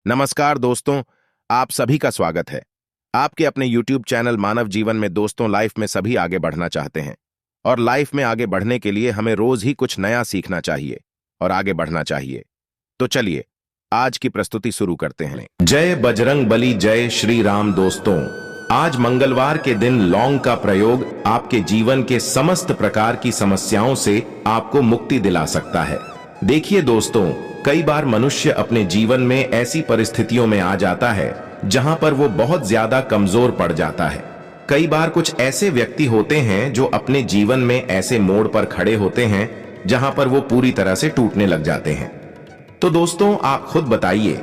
नमस्कार दोस्तों, आप सभी का स्वागत है। आपके अपने YouTube चैनल मानव जीवन में दोस्तों, लाइफ में सभी आगे बढ़ना चाहते हैं और लाइफ में आगे बढ़ने के लिए हमें रोज ही कुछ नया सीखना चाहिए और आगे बढ़ना चाहिए। तो चलिए आज की प्रस्तुति शुरू करते हैं। जय बजरंग बली, जय श्री राम। दोस्तों, आज मंगलवार के दिन लौंग का प्रयोग आपके जीवन के समस्त प्रकार की समस्याओं से आपको मुक्ति दिला सकता है। देखिए दोस्तों, कई बार मनुष्य अपने जीवन में ऐसी परिस्थितियों में आ जाता है जहां पर वो बहुत ज्यादा कमजोर पड़ जाता है। कई बार कुछ ऐसे व्यक्ति होते हैं जो अपने जीवन में ऐसे मोड़ पर खड़े होते हैं जहां पर वो पूरी तरह से टूटने लग जाते हैं। तो दोस्तों, आप खुद बताइए,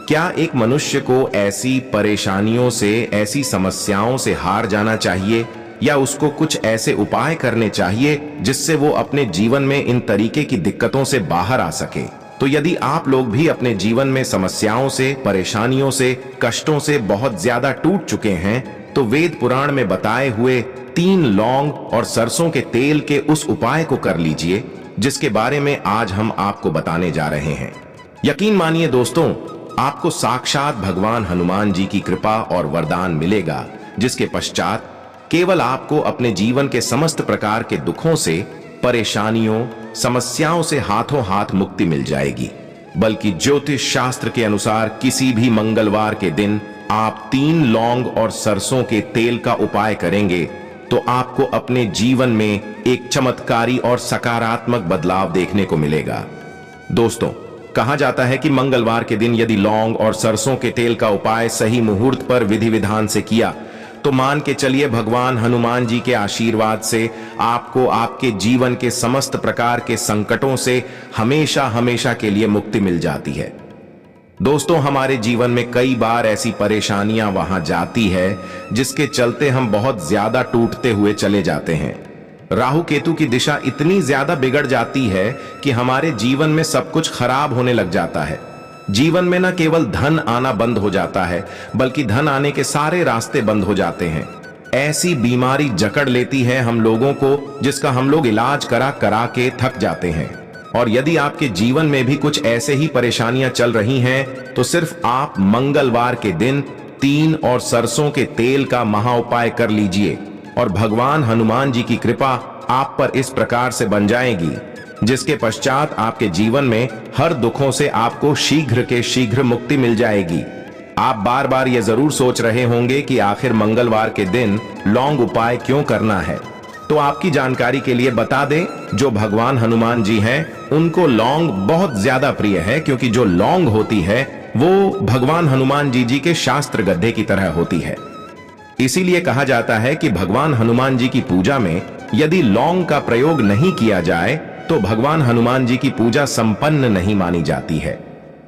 क्या एक मनुष्य को ऐसी परेशानियों से, ऐसी समस्याओं से हार जाना चाहिए या उसको कुछ ऐसे उपाय करने चाहिए जिससे वो अपने जीवन में इन तरीके की दिक्कतों से बाहर आ सके? तो यदि आप लोग भी अपने जीवन में समस्याओं से, परेशानियों से, कष्टों से बहुत ज्यादा टूट चुके हैं, तो वेद पुराण में बताए हुए 3 लौंग और सरसों के तेल के उस उपाय को कर लीजिए जिसके बारे में आज हम आपको बताने जा रहे हैं। यकीन मानिए दोस्तों, आपको साक्षात भगवान हनुमान जी की कृपा और वरदान मिलेगा, जिसके पश्चात केवल आपको अपने जीवन के समस्त प्रकार के दुखों से, परेशानियों, समस्याओं से हाथों हाथ मुक्ति मिल जाएगी। बल्कि ज्योतिष शास्त्र के अनुसार किसी भी मंगलवार के दिन आप 3 लौंग और सरसों के तेल का उपाय करेंगे तो आपको अपने जीवन में एक चमत्कारी और सकारात्मक बदलाव देखने को मिलेगा। दोस्तों, कहा जाता है कि मंगलवार के दिन यदि लौंग और सरसों के तेल का उपाय सही मुहूर्त पर विधि विधान से किया तो मान के चलिए भगवान हनुमान जी के आशीर्वाद से आपको आपके जीवन के समस्त प्रकार के संकटों से हमेशा हमेशा के लिए मुक्ति मिल जाती है। दोस्तों, हमारे जीवन में कई बार ऐसी परेशानियां वहां जाती है जिसके चलते हम बहुत ज्यादा टूटते हुए चले जाते हैं। राहु केतु की दिशा इतनी ज्यादा बिगड़ जाती है कि हमारे जीवन में सब कुछ खराब होने लग जाता है। जीवन में न केवल धन आना बंद हो जाता है बल्कि धन आने के सारे रास्ते बंद हो जाते हैं। ऐसी बीमारी जकड़ लेती है हम लोगों को जिसका हम लोग इलाज करा करा के थक जाते हैं। और यदि आपके जीवन में भी कुछ ऐसे ही परेशानियां चल रही हैं तो सिर्फ आप मंगलवार के दिन 3 और सरसों के तेल का महा उपाय कर लीजिए और भगवान हनुमान जी की कृपा आप पर इस प्रकार से बन जाएगी जिसके पश्चात आपके जीवन में हर दुखों से आपको शीघ्र के शीघ्र मुक्ति मिल जाएगी। आप बार बार ये जरूर सोच रहे होंगे कि आखिर मंगलवार के दिन लौंग उपाय क्यों करना है। तो आपकी जानकारी के लिए बता दें, जो भगवान हनुमान जी हैं उनको लौंग बहुत ज्यादा प्रिय है, क्योंकि जो लौंग होती है वो भगवान हनुमान जी के शास्त्र गद्दे की तरह होती है। इसीलिए कहा जाता है कि भगवान हनुमान जी की पूजा में यदि लौंग का प्रयोग नहीं किया जाए तो भगवान हनुमान जी की पूजा संपन्न नहीं मानी जाती है।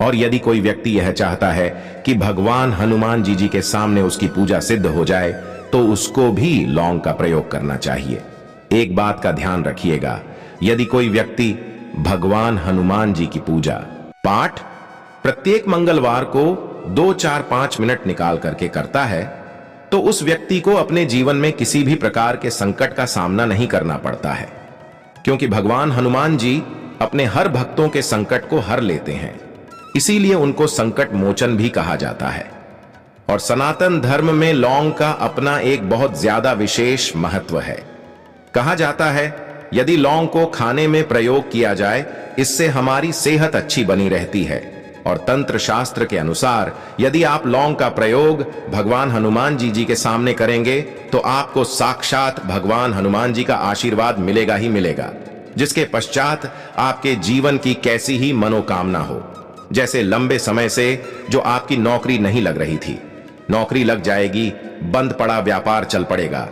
और यदि कोई व्यक्ति यह चाहता है कि भगवान हनुमान जी के सामने उसकी पूजा सिद्ध हो जाए तो उसको भी लौंग का प्रयोग करना चाहिए। एक बात का ध्यान रखिएगा, यदि कोई व्यक्ति भगवान हनुमान जी की पूजा पाठ प्रत्येक मंगलवार को 2, 4, 5 मिनट निकाल करके करता है तो उस व्यक्ति को अपने जीवन में किसी भी प्रकार के संकट का सामना नहीं करना पड़ता है, क्योंकि भगवान हनुमान जी अपने हर भक्तों के संकट को हर लेते हैं। इसीलिए उनको संकट मोचन भी कहा जाता है। और सनातन धर्म में लौंग का अपना एक बहुत ज्यादा विशेष महत्व है। कहा जाता है यदि लौंग को खाने में प्रयोग किया जाए इससे हमारी सेहत अच्छी बनी रहती है। और तंत्र शास्त्र के अनुसार यदि आप लौंग का प्रयोग भगवान हनुमान जी के सामने करेंगे तो आपको साक्षात भगवान हनुमान जी का आशीर्वाद मिलेगा ही मिलेगा, जिसके पश्चात आपके जीवन की कैसी ही मनोकामना हो। जैसे लंबे समय से जो आपकी नौकरी नहीं लग रही थी, नौकरी लग जाएगी, बंद पड़ा व्यापार चल पड़ेगा,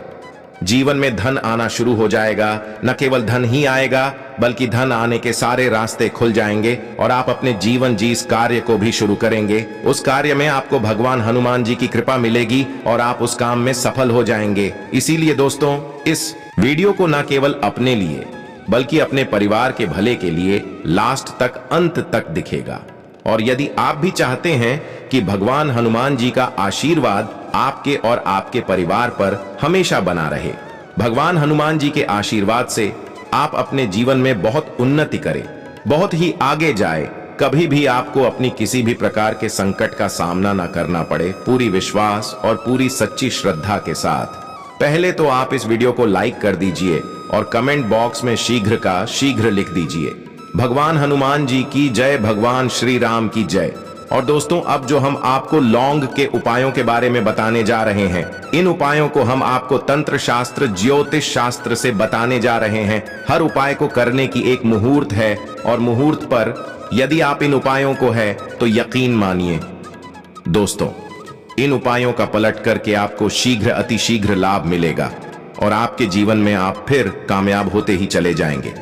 जीवन में धन आना शुरू हो जाएगा। न केवल धन ही आएगा बल्कि धन आने के सारे रास्ते खुल जाएंगे और आप अपने जीवन जिस कार्य को भी शुरू करेंगे उस कार्य में आपको भगवान हनुमान जी की कृपा मिलेगी और आप उस काम में सफल हो जाएंगे। इसीलिए दोस्तों, इस वीडियो को न केवल अपने लिए बल्कि अपने परिवार के भले के लिए लास्ट तक, अंत तक दिखेगा। और यदि आप भी चाहते हैं कि भगवान हनुमान जी का आशीर्वाद आपके और आपके परिवार पर हमेशा बना रहे, भगवान हनुमान जी के आशीर्वाद से आप अपने जीवन में बहुत उन्नति करें, बहुत ही आगे जाए कभी भी आपको अपनी किसी भी प्रकार के संकट का सामना न करना पड़े, पूरी विश्वास और पूरी सच्ची श्रद्धा के साथ पहले तो आप इस वीडियो को लाइक कर दीजिए और कमेंट बॉक्स में शीघ्र का शीघ्र लिख दीजिए। भगवान हनुमान जी की जय, भगवान श्री राम की जय। और दोस्तों, अब जो हम आपको लौंग के उपायों के बारे में बताने जा रहे हैं, इन उपायों को हम आपको तंत्र शास्त्र, ज्योतिष शास्त्र से बताने जा रहे हैं। हर उपाय को करने की एक मुहूर्त है और मुहूर्त पर यदि आप इन उपायों को है तो यकीन मानिए दोस्तों, इन उपायों का पलट करके आपको शीघ्र अतिशीघ्र लाभ मिलेगा और आपके जीवन में आप फिर कामयाब होते ही चले जाएंगे।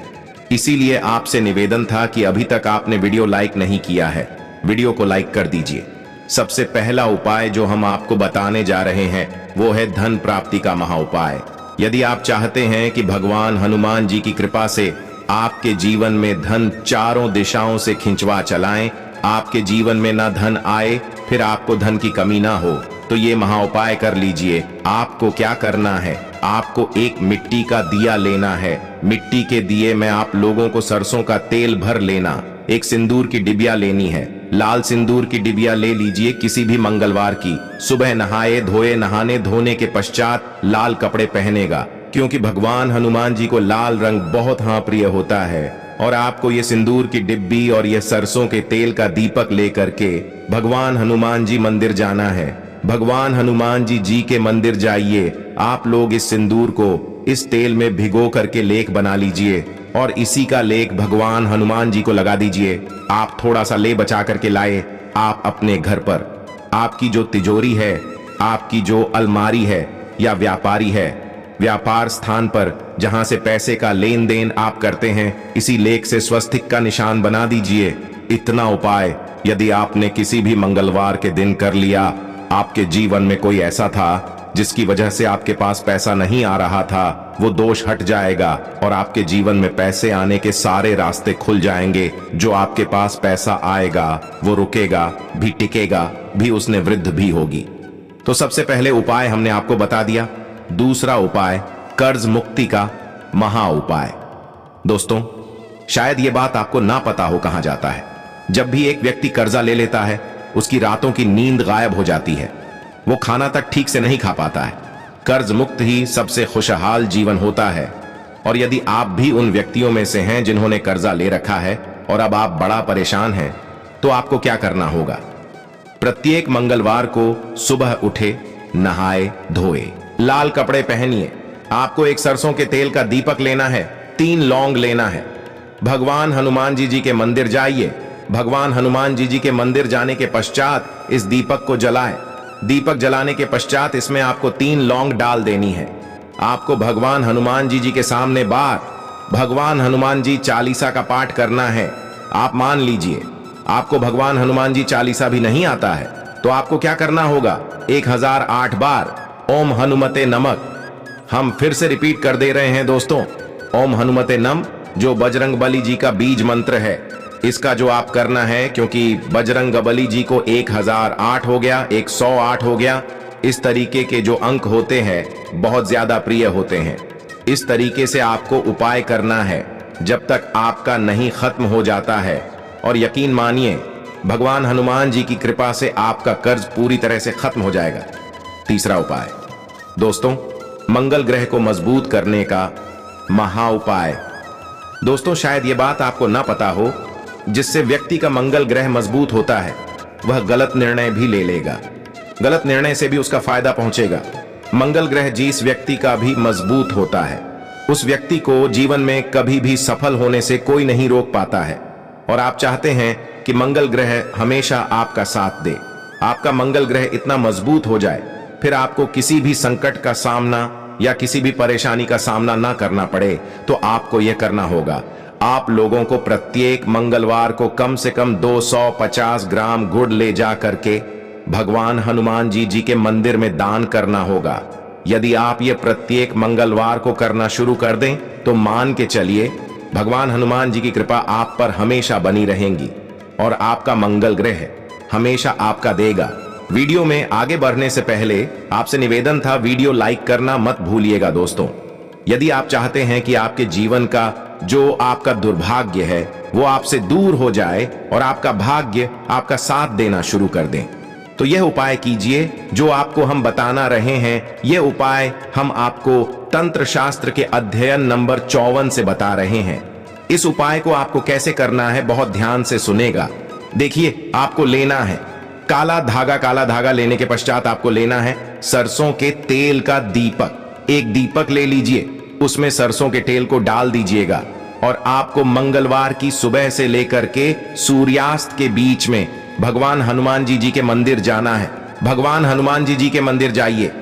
इसीलिए आपसे निवेदन था कि अभी तक आपने वीडियो लाइक नहीं किया है, वीडियो को लाइक कर दीजिए। सबसे पहला उपाय जो हम आपको बताने जा रहे हैं वो है धन प्राप्ति का महा उपाय। यदि आप चाहते हैं कि भगवान हनुमान जी की कृपा से आपके जीवन में धन चारों दिशाओं से खिंचवा चलाएं, आपके जीवन में ना धन आए फिर आपको धन की कमी ना हो, तो ये महा उपाय कर लीजिए। आपको क्या करना है, आपको एक मिट्टी का दिया लेना है। मिट्टी के दिए में आप लोगों को सरसों का तेल भर लेना, एक सिंदूर की डिबिया लेनी है, लाल सिंदूर की डिबिया ले लीजिए किसी भी मंगलवार की। सुबह नहाए धोए, नहाने धोने के पश्चात लाल कपड़े पहनेगा, क्योंकि भगवान हनुमान जी को लाल रंग बहुत प्रिय होता है। और आपको ये सिंदूर की डिब्बी और ये सरसों के तेल का दीपक लेकर के भगवान हनुमान जी मंदिर जाना है। भगवान हनुमान जी के मंदिर जाइए। आप लोग इस सिंदूर को इस तेल में भिगो करके लेख बना लीजिए और इसी का लेख भगवान हनुमान जी को लगा दीजिए। आप थोड़ा सा ले बचा करके लाए। आप अपने घर पर आपकी जो तिजोरी है, आपकी जो अलमारी है या व्यापारी है, व्यापार स्थान पर जहां से पैसे का लेन देन आप करते हैं, इसी लेख से स्वस्तिक का निशान बना दीजिए। इतना उपाय यदि आपने किसी भी मंगलवार के दिन कर लिया, आपके जीवन में कोई ऐसा था जिसकी वजह से आपके पास पैसा नहीं आ रहा था, वो दोष हट जाएगा और आपके जीवन में पैसे आने के सारे रास्ते खुल जाएंगे। जो आपके पास पैसा आएगा वो रुकेगा भी, टिकेगा भी, उसने वृद्धि भी होगी। तो सबसे पहले उपाय हमने आपको बता दिया। दूसरा उपाय कर्ज मुक्ति का महा उपाय। दोस्तों, शायद ये बात आपको ना पता हो कहां जाता है। जब भी एक व्यक्ति कर्जा ले लेता है, उसकी रातों की नींद गायब हो जाती है, वो खाना तक ठीक से नहीं खा पाता है। कर्ज मुक्त ही सबसे खुशहाल जीवन होता है। और यदि आप भी उन व्यक्तियों में से हैं जिन्होंने कर्जा ले रखा है और अब आप बड़ा परेशान हैं, तो आपको क्या करना होगा? प्रत्येक मंगलवार को सुबह उठे, नहाए धोए, लाल कपड़े पहनिए। आपको एक सरसों के तेल का दीपक लेना है, 3 लौंग लेना है। भगवान हनुमान जी के मंदिर जाइए। भगवान हनुमान जी के मंदिर जाने के पश्चात इस दीपक को जलाएं। दीपक जलाने के पश्चात इसमें आपको 3 लौंग डाल देनी है। आपको भगवान हनुमान जी के सामने बार भगवान हनुमान जी चालीसा का पाठ करना है। आप मान लीजिए आपको भगवान हनुमान जी चालीसा भी नहीं आता है, तो आपको क्या करना होगा? 1008 बार ओम हनुमते नमः। हम फिर से रिपीट कर दे रहे हैं दोस्तों, ओम हनुमते नम, जो बजरंगबली जी का बीज मंत्र है। इसका जो आप करना है, क्योंकि बजरंगबली जी को 1008 हो गया, 108 हो गया, इस तरीके के जो अंक होते हैं बहुत ज्यादा प्रिय होते हैं। इस तरीके से आपको उपाय करना है जब तक आपका नहीं खत्म हो जाता है। और यकीन मानिए भगवान हनुमान जी की कृपा से आपका कर्ज पूरी तरह से खत्म हो जाएगा। तीसरा उपाय दोस्तों, मंगल ग्रह को मजबूत करने का महा उपाय। दोस्तों, शायद ये बात आपको ना पता हो, जिससे व्यक्ति का मंगल ग्रह मजबूत होता है वह गलत निर्णय भी ले लेगा, गलत निर्णय से भी उसका फायदा पहुंचेगा। मंगल ग्रह जिस व्यक्ति का भी मजबूत होता है, उस व्यक्ति को जीवन में कभी भी सफल होने से कोई नहीं रोक पाता है। और आप चाहते हैं कि मंगल ग्रह हमेशा आपका साथ दे, आपका मंगल ग्रह इतना मजबूत हो जाए फिर आपको किसी भी संकट का सामना या किसी भी परेशानी का सामना ना करना पड़े, तो आपको यह करना होगा। आप लोगों को प्रत्येक मंगलवार को कम से कम 250 ग्राम गुड़ ले जा करके भगवान हनुमान जी के मंदिर में दान करना होगा। यदि आप ये प्रत्येक मंगलवार को करना शुरू कर दें तो मान के चलिए भगवान हनुमान जी की कृपा आप पर हमेशा बनी रहेगी और आपका मंगल ग्रह हमेशा आपका देगा। वीडियो में आगे बढ़ने से पहले आपसे निवेदन था, वीडियो लाइक करना मत भूलिएगा दोस्तों। यदि आप चाहते हैं कि आपके जीवन का जो आपका दुर्भाग्य है वो आपसे दूर हो जाए और आपका भाग्य आपका साथ देना शुरू कर दें। तो यह उपाय कीजिए जो आपको हम बताना रहे हैं। यह उपाय हम आपको तंत्र शास्त्र के अध्ययन नंबर 54 से बता रहे हैं। इस उपाय को आपको कैसे करना है बहुत ध्यान से सुनेगा। देखिए, आपको लेना है काला धागा। काला धागा लेने के पश्चात आपको लेना है सरसों के तेल का दीपक। एक दीपक ले लीजिए, उसमें सरसों के तेल को डाल दीजिएगा और आपको मंगलवार की सुबह से लेकर के सूर्यास्त के बीच में भगवान हनुमान जी के मंदिर जाना है। भगवान हनुमान जी के मंदिर जाइए।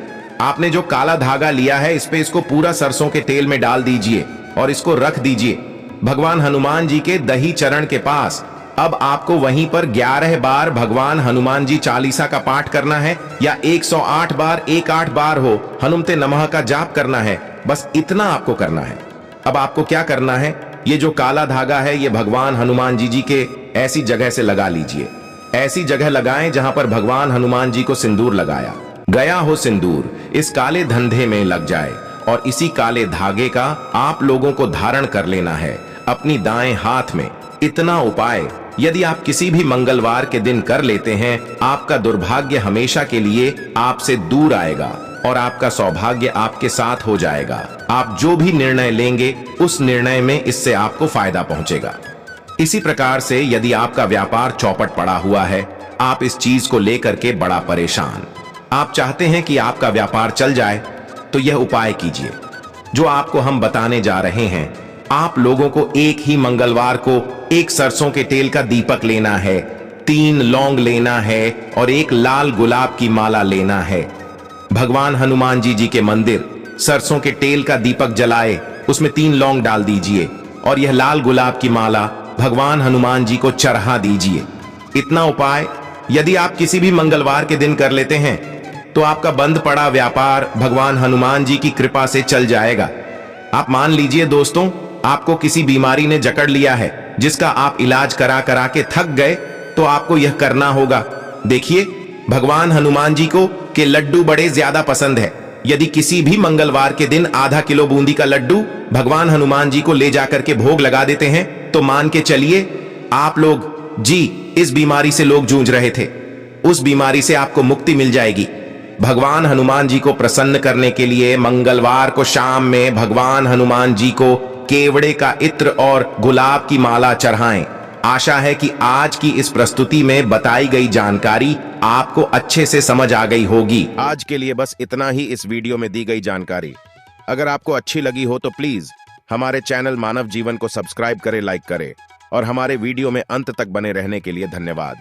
आपने जो काला धागा लिया है इस पे इसको पूरा सरसों के तेल में डाल दीजिए और इसको रख दीजिए भगवान हनुमान जी के दही चरण के पास। अब आपको वहीं पर 11 बार भगवान हनुमान जी चालीसा का पाठ करना है या 108 बार 18 बार हो हनुमते नमः का जाप करना है। बस इतना आपको करना है। अब आपको क्या करना है, ये जो काला धागा है ये भगवान हनुमान जी के ऐसी जगह से लगा लीजिए। ऐसी जगह लगाएं जहां पर भगवान हनुमान जी को सिंदूर लगाया गया हो। सिंदूर इस काले धंधे में लग जाए और इसी काले धागे का आप लोगों को धारण कर लेना है अपनी दाएं हाथ में। इतना उपाय यदि आप किसी भी मंगलवार के दिन कर लेते हैं, आपका दुर्भाग्य हमेशा के लिए आपसे दूर आएगा और आपका सौभाग्य आपके साथ हो जाएगा। आप जो भी निर्णय लेंगे उस निर्णय में इससे आपको फायदा पहुंचेगा। इसी प्रकार से यदि आपका व्यापार चौपट पड़ा हुआ है, आप इस चीज को लेकर के बड़ा परेशान, आप चाहते हैं कि आपका व्यापार चल जाए, तो यह उपाय कीजिए जो आपको हम बताने जा रहे हैं। आप लोगों को एक ही मंगलवार को एक सरसों के तेल का दीपक लेना है, 3 लौंग लेना है और एक लाल गुलाब की माला लेना है। भगवान हनुमान जी के मंदिर सरसों के तेल का दीपक जलाए, उसमें 3 लौंग डाल दीजिए और यह लाल गुलाब की माला भगवान हनुमान जी को चढ़ा दीजिए। इतना उपाय यदि आप किसी भी मंगलवार के दिन कर लेते हैं तो आपका बंद पड़ा व्यापार भगवान हनुमान जी की कृपा से चल जाएगा। आप मान लीजिए दोस्तों, आपको किसी बीमारी ने जकड़ लिया है जिसका आप इलाज करा करा के थक गए, तो आपको यह करना होगा। देखिए, भगवान हनुमान जी को के लड्डू बड़े ज्यादा पसंद है। यदि किसी भी मंगलवार के दिन आधा किलो बूंदी का लड्डू भगवान हनुमान जी को ले जाकर के भोग लगा देते हैं तो मान के चलिए आप लोग जी इस बीमारी से लोग जूझ रहे थे, उस बीमारी से आपको मुक्ति मिल जाएगी। भगवान हनुमान जी को प्रसन्न करने के लिए मंगलवार को शाम में भगवान हनुमान जी को केवड़े का इत्र और गुलाब की माला चढ़ाएं। आशा है कि आज की इस प्रस्तुति में बताई गई जानकारी आपको अच्छे से समझ आ गई होगी। आज के लिए बस इतना ही इस वीडियो में दी गई जानकारी। अगर आपको अच्छी लगी हो तो प्लीज हमारे चैनल मानव जीवन को सब्सक्राइब करें, लाइक करें और हमारे वीडियो में अंत तक बने रहने के लिए धन्यवाद।